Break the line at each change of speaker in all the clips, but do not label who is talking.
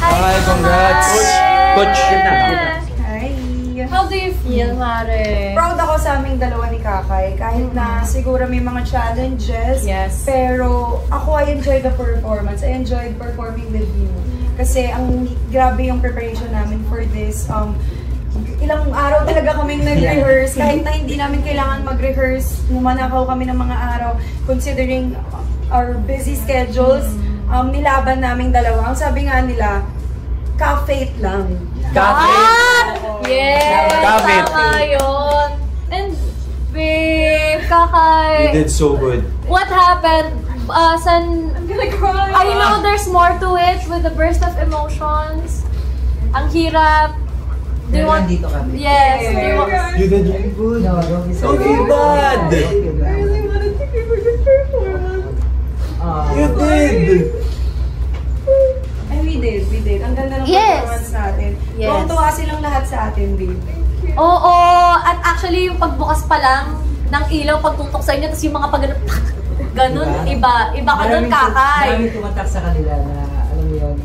Hi, congrats! Coach!
Hi!
How do you feel, Mare?
Proud ako sa aming dalawa ni Kakay. Kahit na siguro may mga challenges.
Yes.
Pero ako, I enjoyed the performance. I enjoyed performing with you. Kasi ang grabe yung preparation namin for this. Ilang araw talaga kaming nag-rehearse. Kahit na hindi namin kailangan mag-rehearse, numanakaw kami ng mga araw. Considering our busy schedules, nilaban naming dalawa. Ang sabi nga nila, ka-fate lang.
Yes! Tama yun. And, babe, Kakay.
You did so good.
What happened? I'm gonna cry. I know there's more to it with the burst of emotions. Ang hirap. Do you want...
Dito kami.
Yes. Do you want...
You did really good.
No, don't be so
Okay, bad.
I really
wanted to give her the performance.
You did.
And we did. Ang ganda ng performance natin.
Yes.
Tuwang-tuwa silang lahat sa atin, babe.
Oo. At actually, yung pagbukas pa lang ng ilaw, pagtutok sa inyo, tapos yung mga ganun, iba ka dun, Kakay.
Maraming tumatak sa kanila na, alam mo yun,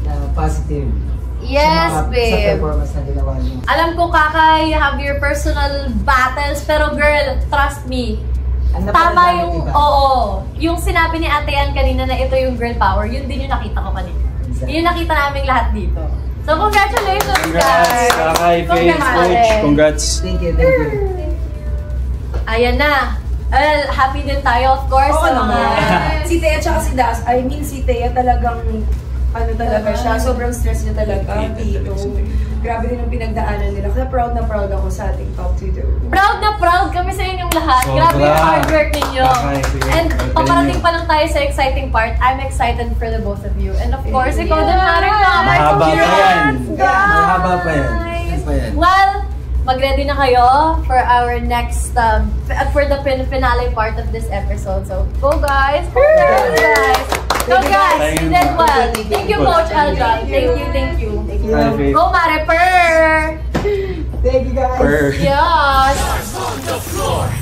na positive.
Yes,
sa
babe.
performance na ginawa niyo.
Alam ko, Kakay, you have your personal battles, pero girl, trust me. Tama yung, yung sinabi ni Ate Ann kanina na ito yung girl power, yun din yung nakita ko kanina.
Exactly.
Yun yung nakita namin lahat dito. So, congratulations,
Congrats,
guys!
Kakay, Faith, Coach. Congrats.
Thank you.
Ayan na. Well, happy din tayo, of course, sa mga...
Si Thea tsaka si Das, si Thea talagang, talaga siya, sobrang stress niya talaga dito. Grabe din ang pinagdaanan nila. Kaya proud na proud ako sa ating top 2 though.
Proud na proud kami sa inyong lahat.
Sobra.
Grabe yung hard work ninyo.
Okay, sige.
And paparating pa lang tayo sa exciting part. I'm excited for the both of you. And of course, ikaw din, Mare.
Mahaba pa yan. Mahaba pa yan.
Well, mag-ready na kayo for our next, for the finale part of this episode. So, go guys! Congrats, guys! So guys, you did well. Thank you, Coach Aljon. Thank you. Go, Mare, purr!
Thank you, guys.
Purr.
Yes!
On the floor.